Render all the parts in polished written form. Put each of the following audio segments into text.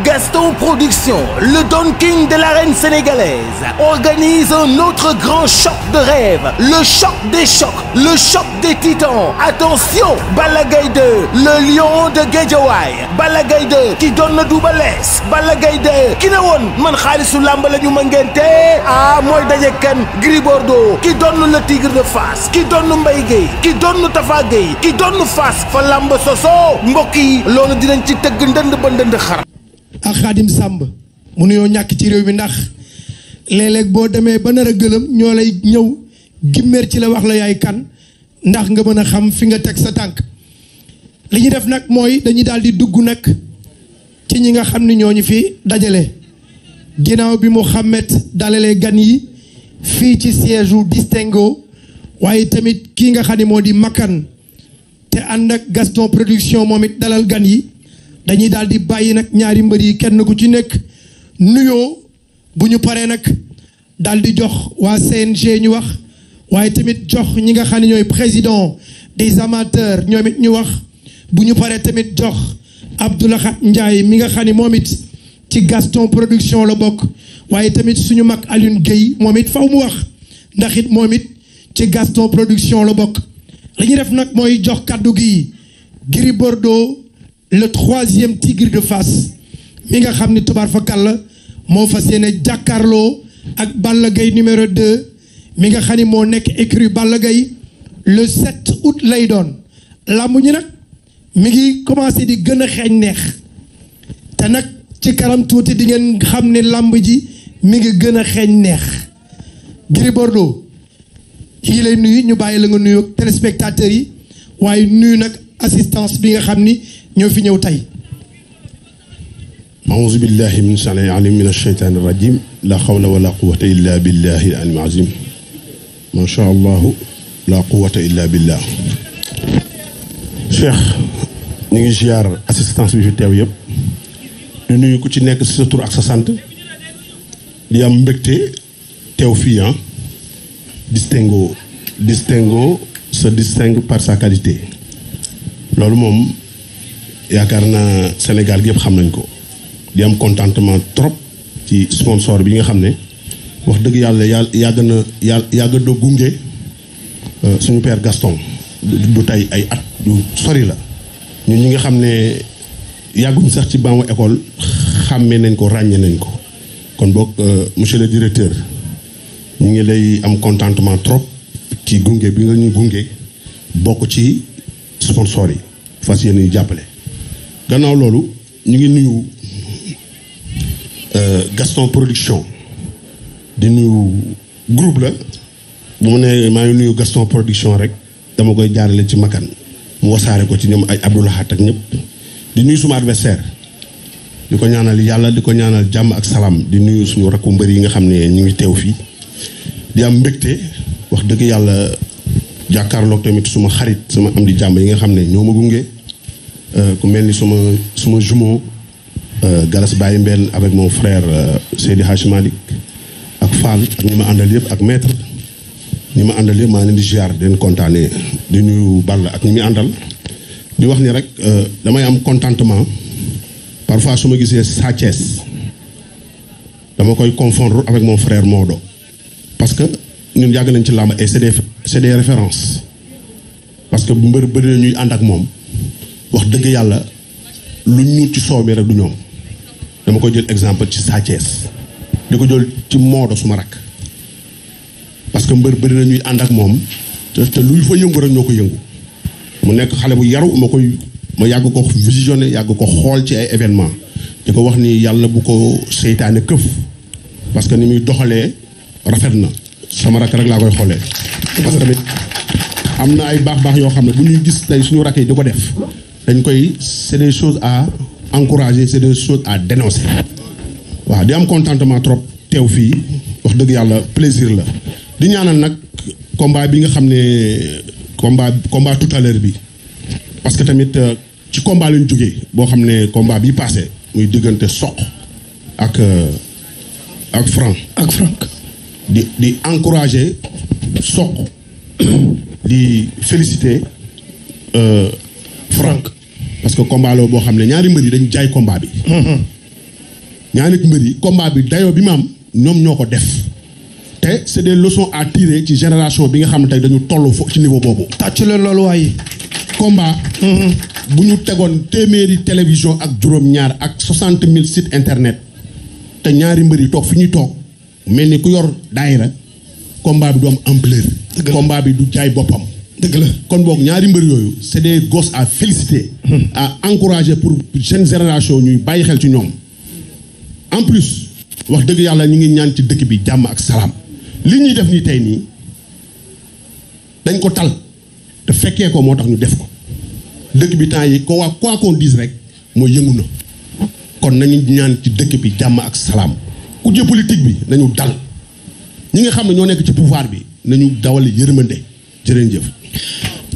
Gaston Production, le Don King de l'arène sénégalaise, organise un autre grand choc de rêve, le choc des chocs, le choc des titans. Attention, Balla Gaye 2, le lion de Guédiawaye, Balla Gaye 2 qui donne le Double Less, Balla Gaye 2 ki ne woon man xaalisu làmb la ñu ma ngente mooy daje kan Gris Bordeaux qui donne le Tigre de Fass, qui donne Mbaye Guèye, qui donne Tafa Guèye, qui donne Fass fa làmb soso mbokk yi loolu dinañ ci tëgg ndënd ba ndënd xar. ak Xaadim Samb mu nuyoo ñàkk ci réew mi ndax léeg-léeg boo demee ba nar a gëlëm ñoo lay ñëw gimmeer ci la wax la yaay kan ndax nga mën a xam fi nga teg sa tànk li ñu def nag mooy dañuy daal di dugg nag ci ñi nga xam ni ñooñu fi dajale ginnaaw bi Mouhamed dalalee gan yi fii ci siège u Distingo waaye tamit kii nga xam ne moo di Makan te ànd ak Gaston Production moom it dalal gan yi dañuy daal di bàyyi nag ñaari mbër yi kenn ku ci nekk nuyoo bu ñu paree nag daal di jox waa CNG ñu wax waaye tamit jox ñi nga xam ne ñooy président des amateurs ñoom it ñu wax bu ñu paree tamit jox Abdoulahat Ndiaye mi nga xam ne moom it ci Gaston Production la bokk waaye tamit suñu mag Alioune Guèye moom it faw mu wax ndax it moom it ci Gaston Production la bokk li ñu def nag mooy jox kaddu gi Gris Bordeaux le 3e tigre de Fass mi nga xam ni tubaar fa kàll moo fas yéene jàkkaarloo ak Balla Gaye numéro 2 mi nga xam ni moo nekk écurie Balla Gaye le 7 août lay doon làmb ñi nag mi ngi commencé di gën a xeeñ neex te nag ci kanam tuuti di ngeen xam ne làmb ji mi ngi gën a xeeñ neex Gris Bordeaux yi lay nuyu ñu bàyyi la nga nuyu téléspectateurs yi waaye nuyu nag assistance bi nga xam ni ñoo fi ñëw tey. aouzu billahi min shaytaani alim min ashaytaani rajim la xawla wala quwata illa billahi al azim ma sha allahu la quwata illa billah. Cheikh ñu ngi ziar assistance bi fi teew yëpp di nuyu ku ci nekk sa tur ak sa sant di am mbégte teew fii Distingo se distingue par sa qualité loolu moom yaakaar naa Sénégal gi yëpp xam nañ ko di am contentement trop ci sponsor bi nga xam ne wax dëgg yàlla yàgg na gunge suñu père Gaston du tey ay at du sori la ñun ñi nga xam ne yàgguñ sax ci baamu école xàmmee nañ ko ràññee nañ ko kon boog monsieur le directeur ñu ngi lay am contentement trop ci gunge bi nga ñu gunge bokk ci sponsor yi fas yéene jàppale gannaaw loolu ñu ngi nuyu Gaston Production di nuyu groupe la bu mu ne maa ngi nuyu Gaston Production rek dama koy jaarale ci Makan mu wasaare ko ci ñoom ay Abdoulahat ak ñëpp di nuyu suma adversaire di ko ñaanal yàlla di ko ñaanal jàmm ak salaam di nuyu suñu rakku mbër yi nga xam ne ñu ngi teew fii di am mbégte wax dëgg yàlla jàkkaarloog tamit suma xarit sama am di jàmm yi nga xam ne ñoo ma gunge ku mel ni suma jumeau Galas Baye Mbène avec mon frère Seydi Hadj Malick ak Fall ak ñi ma àndal yëpp ak maître ñi ma àndal yëpp maa leen di ziar di leen kontaanee di nuyu Balla ak ñi muy àndal di wax ni rek damay am contentement parfois su ma gisee Sa Thiès dama koy confondre avec mon frère Maodo parce que ñun yàgg nañ ci làmb et c'est des références parce que mbër bëri na ñuy ànd ak moom wax dëgg yàlla lu ñu ci soow mi rek du ñoom dama koy jël exemple ci Sa Thiès di ko jël ci Maodo suma rakk parce que mbër bëri na ñuy ànd ak moom te luy fa yëngu rek ñoo ko yëngu mu nekk xale bu yaru ma yàgg ko visionné yàgg ko xool ci ay événement di ko wax ni yàlla bu ko seytaane këf parce que ni muy doxalee rafet na sama rakk rek laa koy xoolee parce que tamit am na ay baax-baax yoo xam ne bu ñuy gis tey suñu rakk yi di ko def dañ koy c'est des choses à encourager c'est des choses à dénoncer waaw di am contentement trop teew fii wax dëgg yàlla plaisir la di ñaanal nag combat bi nga xam ne combat tout à l'heure bi parce que tamit ci combat lañ jógee boo xam ne combat bi passé muy diggante Sokh ak Franc di encourager Sokh di féliciter Franc parce que combat la boo xam ne ñaari mbër yi dañ jaay combat bi ñaari mbër yi combat bi dayoo bi ma am ñoom ñoo ko def te c'est des leçons à tirer ci génération bi nga xam ne tey dañu toll ci niveau boobu. tàccu leen loolu waaye. combat. bu ñu tegoon téeméeri télévision ak juróom-ñaar ak 60 000 sites internet te ñaari mbër yi toog fi ñuy toog mel ni ku yor daayira combat bi du am ampleur. combat bi du jaay boppam. dëgg la kon boog ñaari mbër yooyu c'est des gosses à féliciter. à encourager pour jeune génération ñuy bàyyi xel ci ñoom. en plus wax dëgg yàlla ñu ngi ñaan ci dëkk bi jàmm ak salaam li ñuy def nii tey nii dañ ko tal te fekkee ko moo tax ñu def ko dëkk bi temps yi quoi qu'on dise rek mooy yëngu na kon nañu ñaan ci dëkk bi jàmm ak salaam ku jë politique bi nañu dal ñi nga xam ne ñoo nekk ci pouvoir bi nañu dawal yërmande jërëjëf.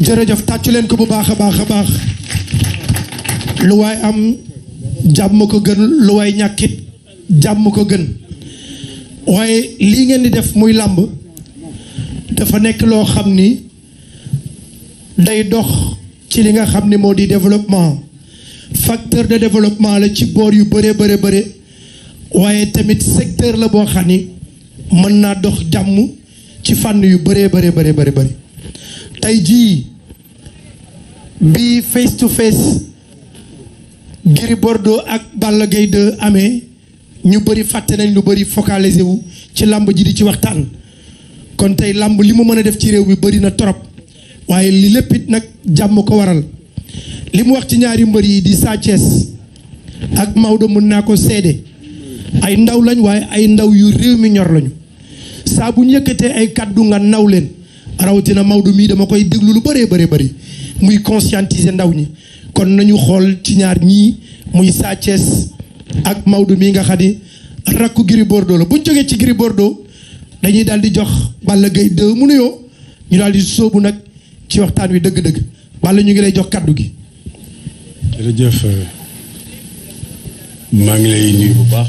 jërëjëf tàccu leen ko bu baax a baax a baax lu waay am jàmm ko gën lu waay ñàkkit jàmm ko gën waaye lii ngeen di def muy làmb dafa nekk loo xam ni day dox ci li nga xam ni moo di développement facteur de développement la ci boor yu bëree bëre waaye tamit secteur la boo xam ni mën naa dox jàmm ci fànn yu bëree bëri tey jii bi face to face Gris Bordeaux ak Balla Gaye 2 amee ñu bëri fàtte nañ lu bëri focaliser wu ci làmb ji di ci waxtaan kon tey làmb li mu mën a def ci réew mi bëri na trop waaye li lépp it nag jàmm ko waral li mu wax ci ñaari mbër yi di Sa Thiès ak Maodo mën naa ko seede ay ndaw lañ waaye ay ndaw yu réew mi ñor lañu saa bu ñu yëkkatee ay kàddu nga naw leen rawatina Maodo mii dama koy déglu lu bëri muy conscientiser ndaw ñi kon nañu xool ci ñaar ñii muy Sa Thiès ak Maodo mii nga xam ni rakku Gris Bordeaux la bu ñu jógee ci Gris Bordeaux dañuy daal di jox Balla Gaye 2 mu nuyoo ñu daal di sóobu nag ci waxtaan wi dëgg-dëgg Balla ñu ngi lay jox kaddu gi. jërëjëf maa ngi lay nuyu bu baax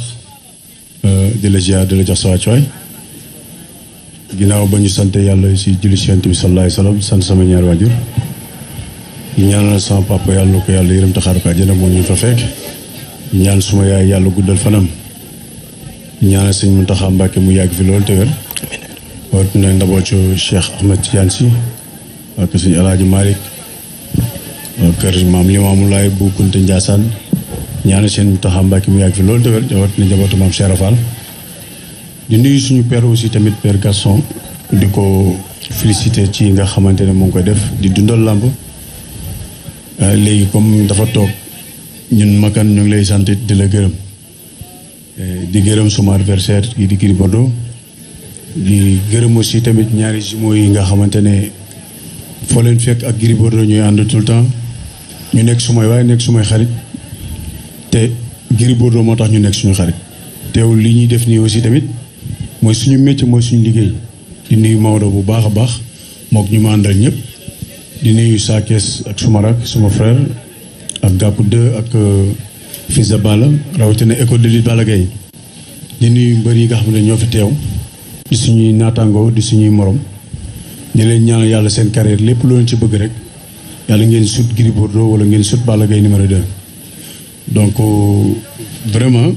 di la ziar di la jox sa wàccuwaay ginnaaw ba ñu sant yàlla si julli si Yonent bi sallallahu alayhi wa sallam sant sama ñaari waajur ñaanal sama papa yàlla na ko yàlla yërëm te xaaru ko àjjana moo ñu fa fekk ñaan suma yaay yàlla guddal fanam ñaanal sëñ Muntaxa Mbàkke mu yàgg fi loolu te wér wat na ndaboocu Cheikh Ahmed Tidiane Sy ak sëñ Alaaji Malick kër maam Limaamu Laay bu Kunta Njaasaan ñaanal sëñ Muntaxa Mbàkke mu yàgg fi loolu te wér wat na njabootu maam Cheikh Rafal di nuyu suñu père aussi tamit père Gaston di ko féliciter ci nga xamante ne moo ngi koy def di dundal làmb léegi comme dafa toog ñun makan ñu ngi lay sant di la gërëm di gërëm suma adversaire yi di Gris Bordeaux di gërëm aussi tamit ñaari jumeaux yi nga xamante ne foo leen fekk ak Gris Bordeaux ñuy ànd tout le temps ñu nekk sumay waaye nekk sumay xarit te Gris Bordeaux moo tax ñu nekk suñu xarit teewul li ñuy def nii aussi tamit mooy suñu métier mooy suñu liggéey di nuyu Maodo bu baax a baax mook ñu ma àndal ñëpp di nuyu Sa Thiès ak suma rak suma frère ak Gàppu 2 ak fils de Balla rawatina école de lutte Balla Gaye di nuyu mbër yi nga xam ne ñoo fi teew di suñuy naataangoo di suñuy morom di leen ñaanal yàlla seen carrière lépp loo leen ci bëgg rek yàlla ngeen sut Gris Bordeaux wala ngeen sut Balla Gaye numéro 2 donc vraiment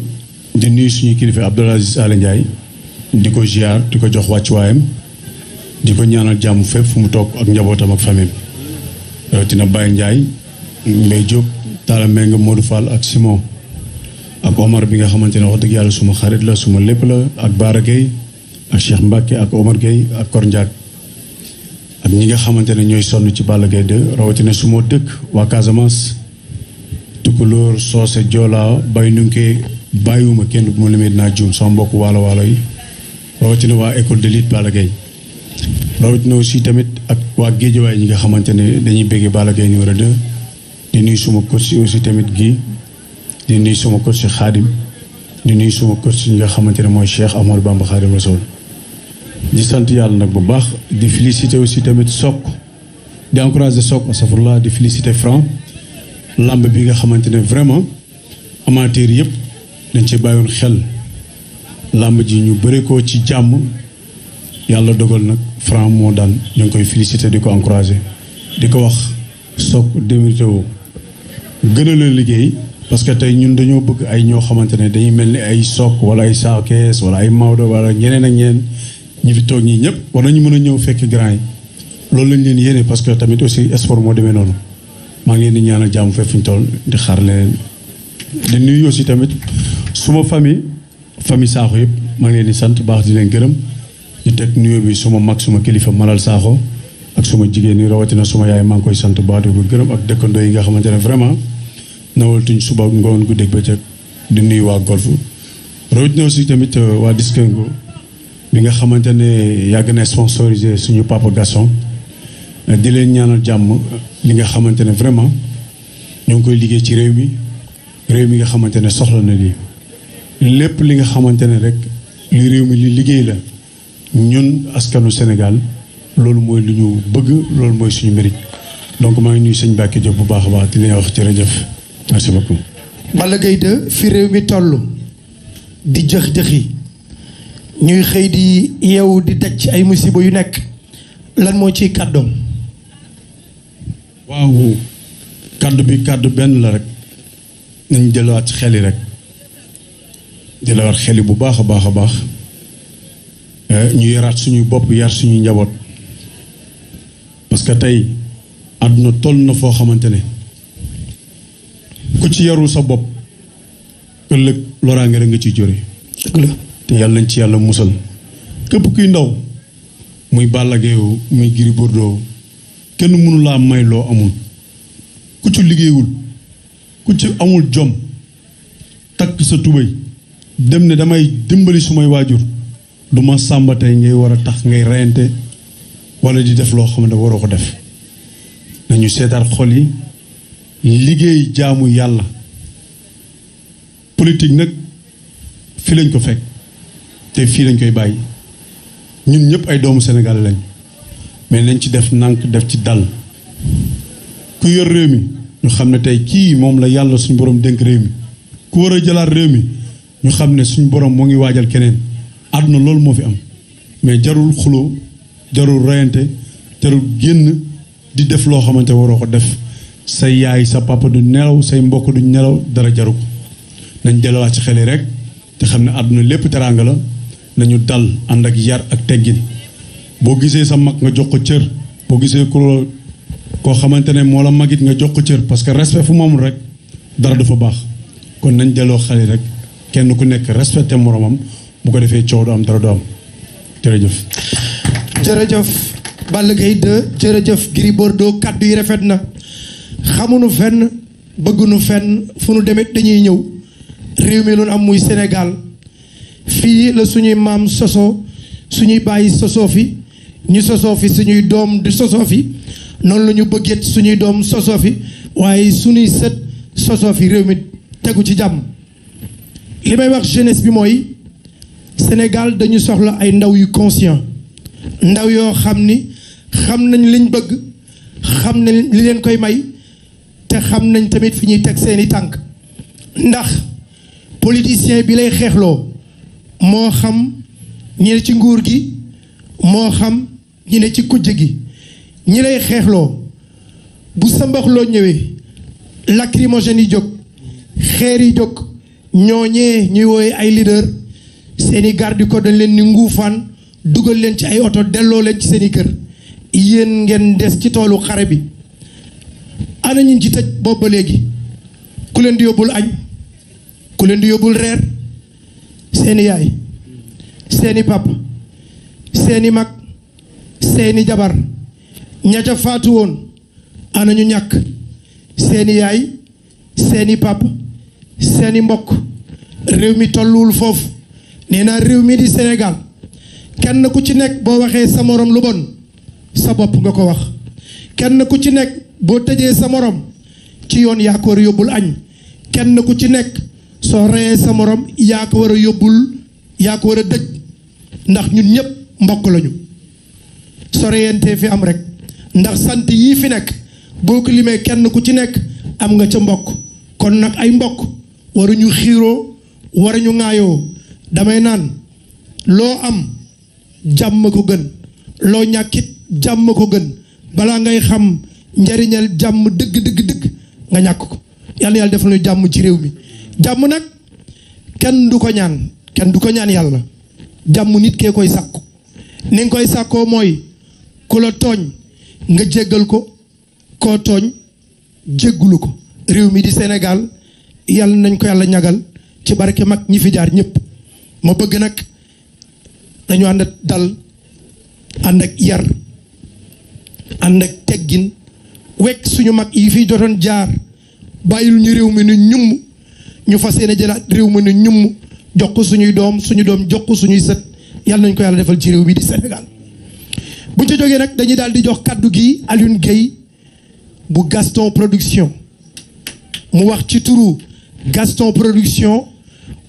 di nuyu suñuy kilifa Abdoul Aziz Aly Ndiaye di ko ziar di ko jox wàccuwaayam di ko ñaanal jàmm fépp fu mu toog ak njabootam ak famille rawatina Baye Ndiaye Mbaye Diop Talla Mbengue Modou Fall ak Simon ak Omar bi nga xamante ne wax dëgg yàlla suma xarit la suma lépp la ak Bara Gueye ak Cheikh Mbacke ak Omar Gueye ak Kor Ndiak ak ñi nga xamante ne ñooy sonn ci Balla Gaye 2 rawatina suma dëkk waa Casamance Tukulóor Soose Joola Bay Nunke bàyyiwuma kenn bu ma limee dinaa juum sama mbokk waalo yi rawatina waa école de lutte Balla Gaye rawatina aussi tamit ak waa Géejawaay ñi nga xamante ne dañuy béggee Balla Gaye numéro 2 di nuyu suma coach aussi tamit gi di nuyu suma coach Xaadim di nuyu suma coach ñi nga xamante ne mooy Cheikh Amadou Bamba Xaadim Rasoul di sant yàlla nag bu baax di féliciter aussi tamit Sokh di encourager Sokh asafurlah di féliciter Franc lamb bi nga xamante ne vraiment amateur yëpp dañ ci bàyyoon xel lamb ji ñu bëre ko ci jàmm yàlla dogal nag Franc moo daan ñu ngi koy féliciter di ko encourager di ko wax Sokh démérité woo gën a la liggéey parce que tey ñun dañoo bëgg ay ñoo xamante ne dañuy mel ni ay Sokh wala ay Sakess wala ay Maodo wala ñeneen ak ñeneen ñi fi toog ñii ñëpp war nañu mën a ñëw fekk grand yi loolu lañ leen yéene parce que tamit aussi sport moo demee noonu maa ngi leen di ñaanal jàmm fépp fu ñu toll di xaar leen di nuyu aussi tamit suma famille Sakho yëpp maa ngi leen di sant baax di leen gërëm di teg nuyoo bi suma mag suma kilifa Malal Sakho ak suma jigéen ñi rawatina suma yaay maa ngi koy sant baax di ko gërëm ak dëkkandoo yi nga xamante ne vraiment nawaltuñ suba ngoon guddeeg bëccëg di nuyu waa golf rawatina aussi tamit waa Diskengo bi nga xamante ne yàgg na sponsorisé suñu papa Gaston di leen ñaanal jàmm li nga xamante ne vraiment ñoo ngi koy liggéey ci réew mi nga xamante ne soxla na lii lépp li nga xamante ne rek li réew mi li liggéey la ñun askanu Sénégal loolu mooy lu ñu bëgg loolu mooy suñu mérite donc maa ngi nuyu sëñ Mbacke Diop bu baax a baax di leen wax jërëjëf merci beaucoup. Balla Gaye 2 fi réew mi toll di jëx-jëxi ñuy xëy di yeewu di daj ci ay musiba yu nekk lan moo ciy kàddoom. waaw kàddu bi kàddu benn la rek nañ jëlaat ci xel yi rek jëlaat xel yi bu baax a baax a baax ñu yaraat suñuy bopp yar suñuy njaboot parce que tey àdduna toll na foo xamante ne ku ci yarul sa bopp ëllëg loraange rek nga ciy jóre te yàlla nañ ci yàlla musal képp kuy ndaw muy Balla Gaye muy Gris Bordeaux kenn mënu laa may loo amul ku ci liggéeyul ku ci amul jom takk sa tubéy dem ne damay dimbali sumay waajur du ma sàmba tey ngay war a tax ngay reyante wala di def loo xam ne waroo ko def nañu seetaat xol yi liggéey jaamu yàlla politique nag fii lañ ko fekk te fii lañ koy bàyyi ñun ñëpp ay doomu Sénégal lañ mais nañ ci def nànk def ci dal ku yor réew mi ñu xam ne tey kii moom la yàlla suñu borom dénk réew mi ku war a jëlaat réew mi ñu xam ne suñu borom moo ngi waajal keneen àdduna loolu moo fi am mais jarul xuloo jarul reyante jarul génn di def loo xamante waroo ko def say yaay sa papa du nelaw say mbokk du nelaw dara jaru ko nañ delluwaat ci xel yi rek te xam ne àdduna lépp teraanga la nañu dal ànd ak yar ak teggin boo gisee sa mag nga jox ko cër boo gisee koo xamante ne moo la magit nga jox ko cër parce que respect fu mu amul rek dara dafa baax kon nañ delloo xel yi rek kenn ku nekk respecté moromam bu ko defee coow du am dara du am jërëjëf. jërëjëf Balla Gaye 2 jërëjëf Gris Bordeaux kaddu yi rafet na xamuñu fenn bëgguñu fenn fu nu demit dañuy ñëw réew mi lu am muy Sénégal fii la suñuy maam sosoo suñuy bàyyi sosoo fi ñu sosoo fi suñuy doom di sosoo fi noonu la ñu bëgget suñuy doom sosoo fi waaye suñuy sët sosoo fi réew mi tegu ci jàmm li may wax jeunesse bi mooy Sénégal dañu soxla ay ndaw yu conscient ndaw yoo xam ni xam nañ liñ bëgg xam nañ li leen koy may te xam nañ tamit fi ñuy teg seeni tànk ndax politicien bi lay xeexloo moo xam ñi ne ci nguur gi moo xam ñi ne ci kujje gi ñi lay xeexloo bu sa mbaxloo ñëwee lacrymogène yi jóg xeer yi jóg ñooñee ñuy wooye ay leader seeni garde ko dañ leen ni nguufaan dugal leen ci ay oto delloo leen ci seeni kër yéen ngeen des ci toolu xare bi ana ñu ci tëj boobu ba léegi ku leen di yóbbul añ ku leen di yóbbul reer seeni yaay seeni pap seeni mag seeni jabar ña ca faatu woon ana ñu ñàkk seeni yaay seeni pap seeni mbokk réew mi tolluwul foofu nee naa réew mi di Sénégal kenn ku ci nekk boo waxee sa morom lu bon sa bopp nga ko wax kenn ku ci nekk boo tëjee sa morom ci yoon yaa ko war a yóbbul añ kenn ku ci nekk soo reyee sa morom yaa ko war a yóbbul yaa ko war a dëj ndax ñun ñëpp mbokk lañu soreyantee fi am rek ndax sant yii fi nekk boo ko limee kenn ku ci nekk am nga ca mbokk kon nag ay mbokk waruñu xiiroo waruñu ŋaayoo damay naan loo am jàmm ko gën loo ñàkkit jàmm ko gën balaa ngay xam njariñal jàmm dëgg nga ñàkk ko yal na yàlla def nañu jàmm ci réew mi jàmm nag kenn du ko ñaan yàlla jàmm nit kee koy sàkku ni nga koy sàkkoo mooy ku la tooñ nga jéggal ko koo tooñ jéggulu ko réew mi di Sénégal yàlla nañ ko yàlla ñagal ci barke mag ñi fi jaar ñëpp ma bëgg nag dañu ànd ak dal ànd ak yar ànd ak teggin wekk suñu mag yi fi jotoon jaar bàyyil ñu réew mi nu ñumm ñu fas yéene jëlaat réew mi nu ñumm jox ko suñuy doom jox ko suñuy sët yàlla nañ ko yàlla defal ci réew mi di Sénégal buñ ci jógee nag dañuy daal di jox kàddu gi Alioune Gueye bu Gaston Production mu wax ci turu Gaston Production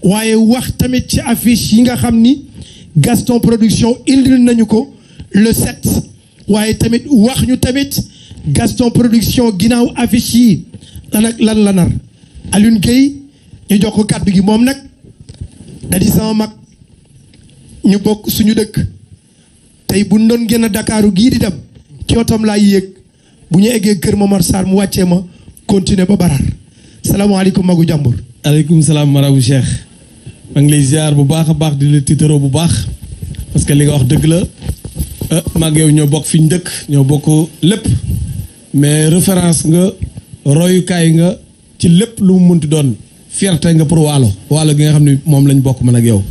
waaye wax tamit ci affiche yi nga xam ni Gaston Production indil nañu ko le 7 waaye tamit wax ñu tamit Gaston Production ginnaaw affiche yi lan la nar Alioune Gueye ñu jox ko kàddu gi moom nag da di sama mag ñu bokk suñu dëkk tey bu doon génn Dakaaru gii di dem ci otom laa yéeg bu ñu eggee kër Momar Sarr mu wàccee ma continuer ba Baraar salaamaaleykum magu jàmbur. aleykum salaam marabu Cheikh maa ngi lay ziar bu baax a baax di la tiitaroo bu baax parce que li nga wax dëgg la mag yow ñoo bokk fi ñu dëkk ñoo bokk lépp mais référence nga royukaay nga ci lépp lu mu munti doon fierté nga pour waalo gi nga xam ne moom lañ bokk man ak yow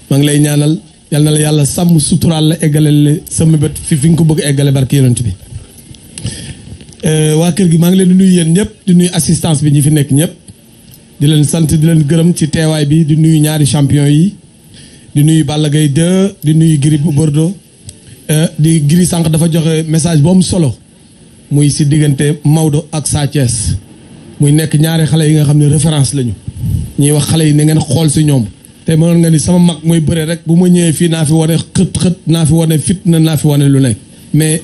maa ngi lay ñaanal yal na la yàlla sàmm suturaal la eggale la sa mébét fi nga ko bëgg eggale barke yonent bi waa kër gi maa ngi leen di nuyu yéen ñëpp di nuyu assistance bi ñi fi nekk ñëpp di leen sant di leen gërëm ci teewaay bi di nuyu ñaari champion yi di nuyu Balla Gaye 2 di nuyu Gris Bordeaux di Gris sànq dafa joxe message bu am solo muy si diggante Maodo ak Sa Thiès muy nekk ñaari xale yi nga xam ne référence lañu ñuy wax xale yi ne ngeen xool si ñoom te mënoon nga ni sama mag mooy bëre rek bu ma ñëwee fii naa fi wane xët naa fi wane fitna naa fi wane lu nekk mais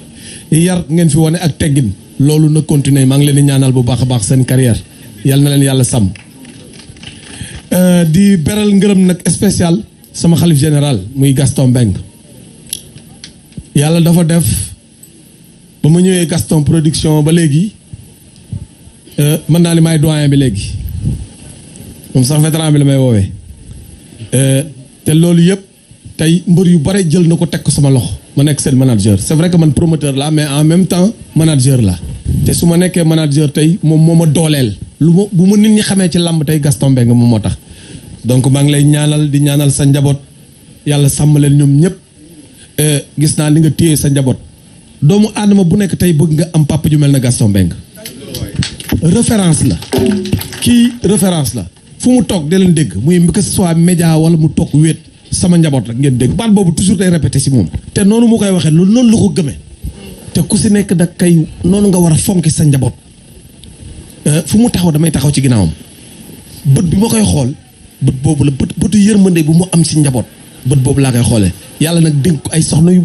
yar ngeen fi wane ak teggin loolu na continuer maa ngi leen di ñaanal bu baax a baax seen carrière yal na leen yàlla sàmm di beral ngërëm nag spécial sama xalif général muy Gaston Mbengue yàlla dafa def ba ma ñëwee Gaston Production ba léegi mën naa ni maay doyen bi léegi moom sax vétéran bi la may woowee te loolu yëpp tey mbër yu bare jël na ko teg ko sama loxo ma nekk seen manager c'est vrai que man promoteur la mais en même temps manager la te su ma nekkee manager tey moom moo ma dooleel lu ma bu ma nit ñi xamee ci làmb tey Gaston Mbengue moom moo tax donc maa ngi lay ñaanal di ñaanal sa njaboot yàlla sàmm leen ñoom ñëpp gis naa li nga téye sa njaboot doomu aadama bu nekk tey bëgg nga am papa ju mel na Gaston Mbengue référence la kii référence la fu mu toog da leen dégg muy que ce soit média wala mu toog wéet sama njaboot rek ngeen dégg baat boobu toujours day répété si moom te noonu mu koy waxee loolu noonu la ko gëmee te ku si nekk nag kay noonu nga war a fonki sa njaboot fu mu taxaw damay taxaw ci ginnaawam bët bi ma koy xool bët boobu la bëtu yërmande bu mu am si njaboot bët boobu laa koy xoolee yàlla nag dénk ko ay soxna yu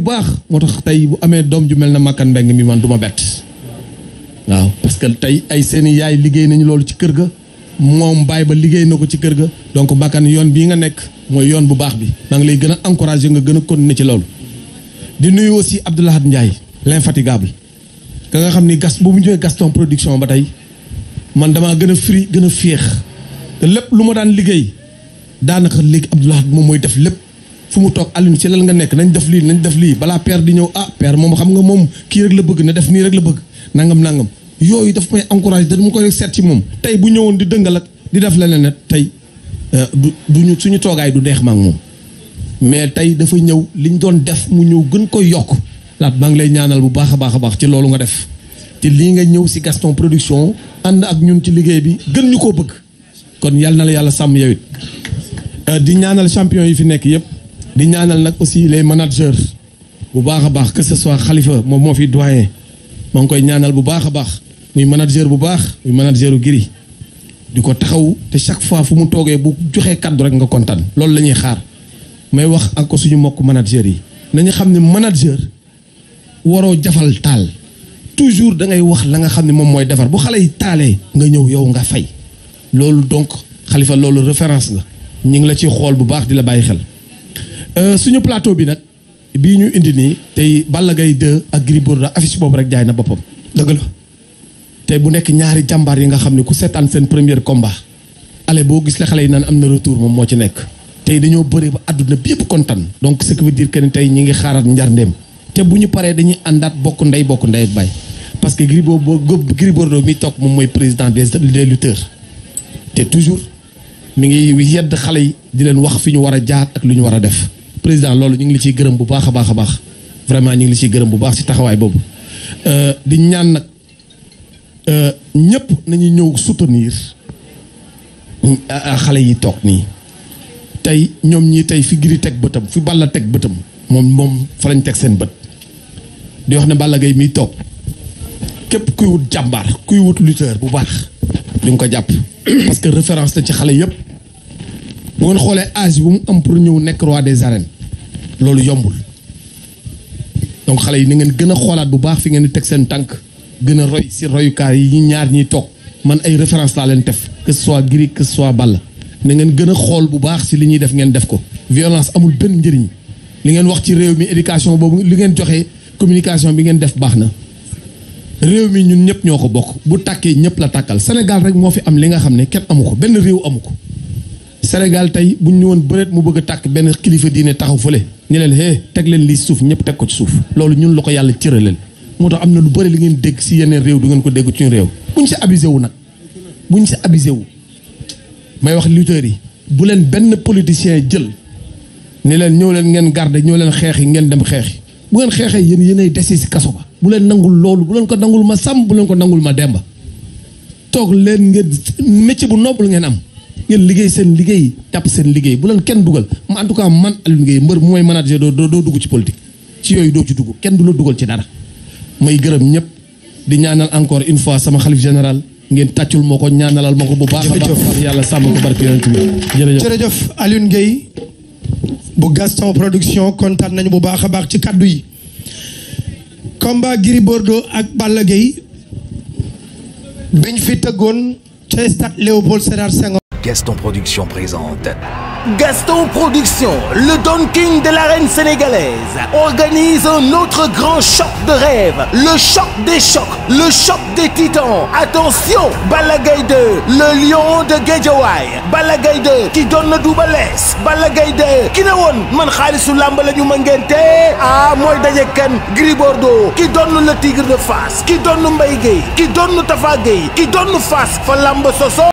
baax moo tax tey bu amee doom ju mel na Makan Mbengue mi man du ma bett waaw parce que tey ay seeni yaay liggéey nañu loolu ci kër ga moom baay ba liggéey na ko ci kër ga donc Makan yoon bii nga nekk mooy yoon bu baax bi maa ngi lay gën a encouragé nga gën a continuer ci loolu di nuyu aussi Abdoulahad Ndiaye l'infatigable ka nga xam ni bu mu ñëwee Gaston Production ba tey man damaa gën a fri gën a féex te lépp lu ma daan liggéey daanaka léegi Abdoulahad moom mooy def lépp fu mu toog Alioune ci lan nga nekk nañ def lii balaa père di ñëw père moom xam nga moom kii rek la bëgg na def nii rek la bëgg nangam yooyu daf may encouragé da mu koy seet ci moom tey bu ñëwoon di dëngal ak di def leneen ne tey duñu suñu toogaay du neex ma ak moom mais tey dafa ñëw li ñu doon def mu ñëw gën koy yokk laat maa ngi lay ñaanal bu baax a baax ci loolu nga def te lii nga ñëw si Gaston Production ànd ak ñun ci liggéey bi gën ñu koo bëgg kon yàlla na la yàlla sàmm yow it di ñaanal champion yi fi nekk yëpp di ñaanal nag aussi les managers bu baax a baax que ce soit Khalifa moom moo fi doyen maa ngi koy ñaanal bu baax a baax muy manager bu baax muy manageru Gris di ko taxaw te chaque fois fu mu toogee bu joxee kaddu rek nga kontaan loolu la ñuy xaar may wax ak ko suñu mbokk manager yi nañu xam ne manager waroo jafal taal toujours da ngay wax la nga xam ne moom mooy defar bu xale yi taalee nga ñëw yow nga fay loolu donc Khalifa loolu référence nga ñu ngi la ci xool bu baax di la bàyyi xel suñu plateau bi nag bii ñu indi nii tey Balla Gaye 2 ak Gris Bordeaux affiche boobu rek jaay na boppam dëgg la tey bu nekk ñaari jàmbaar yi nga xam ne ku seetaan seen premier combat ale boo gis la xale yi naan am na retour moom moo ci nekk tey dañoo bëri ba àdduna bi yëpp kontaan donc ce qui veut dire que ni tey ñi ngi xaaraat njarndeem te bu ñu paree dañuy àndaat bokk ndey ak baay parce que Gris Bordeaux mi toog moom mooy président des lutteurs te toujours mi ngi yedd xale yi di leen wax fi ñu war a jaar ak lu ñu war a def président loolu ñu ngi li ciy gërëm bu baax a baax vraiment ñu ngi li ciy gërëm bu baax ci taxawaay boobu di ñaan nag ñëpp nañu ñëw soutenir xale yi toog nii tey ñoom ñii tey fi Gris teg bëtam fi Balla teg bëtam moom fa lañ teg seen bët di wax ne Balla Gaye miy toog képp kuy wut jàmbaar kuy wut lutteur bu baax di nga ko jàpp parce que référence la ci xale yëpp bu ngeen xoolee âge bu mu am pour ñëw nekk roi des arènes loolu yombul donc xale yi na ngeen gën a xoolaat bu baax fi ngeen di teg seen tànk gën a roy si royukaay yi ñaar ñiy toog man ay référence laa leen def que ce soit Gris que ce soit Balla na ngeen gën a xool bu baax si li ñuy def ngeen def ko violence amul benn njëriñ li ngeen wax ci réew mi éducation boobu li ngeen joxe communication bi ngeen def baax na réew mi ñun ñëpp ñoo ko bokk bu tàkkee ñëpp la tàkkal Sénégal rek moo fi am li nga xam ne kenn amu ko benn réew amu ko Sénégal tey bu ñu woon bëreet mu bëgg a tàkk benn kilifa diine taxaw fële ñu leen hé teg leen lii suuf ñëpp teg ko ci suuf loolu ñun la ko yàlla cëraleel moo tax am na lu bëri li ngeen dégg si yeneen réew du ngeen ko dégg ci réew buñ si abusé wu nag buñ si abusé wu may wax lutteurs yi bu leen benn politicien jël ni leen ñëw leen ngeen garder ñëw leen xeexi ngeen dem xeexi bu ngeen xeexee yéenay dese si kaso ba bu leen nangul loolu bu leen ko nangul ma sàmm bu leen ko nangul ma demba toog leen ngeen métier bu noble ngeen am ngeen liggéey seen liggéey jàpp seen liggéey bu leen kenn dugal en tout cas man Alioune Gueye mbër mu may manager doo dugg ci politique ci yooyu doo ci dugg kenn du la dugal ci dara may gërëm ñëpp di ñaanal encore une fois sama xalif général ngeen tàccul moo ko ñaanalal ma ko bu baax a baax yàlla sàmm ko barke yonent bi jërëjëf Alioune Gueye bu Gaston Production kontaan nañu bu baax a baax ci kaddu yi combat Gris Bordeaux ak Balla Gaye biñ fi tëggoon ca stade Léopold Sédar Senghor. Gaston Production présente. Gaston Production, le Don King de l'arène sénégalaise, organise un autre grand choc de rêve, le choc des chocs, le choc des titans. Attention, Balla Gaye 2, le lion de Guédiawaye, Balla Gaye 2 qui donne Double Less, Balla Gaye 2 ki ne woon man xaalisu làmb la ñu ma ngente mooy daje kan Gris Bordeaux qui donne le tigre de Fass, qui donne Mbaye Guèye, qui donne Tafa Guèye, qui donne Fass fa làmb soso.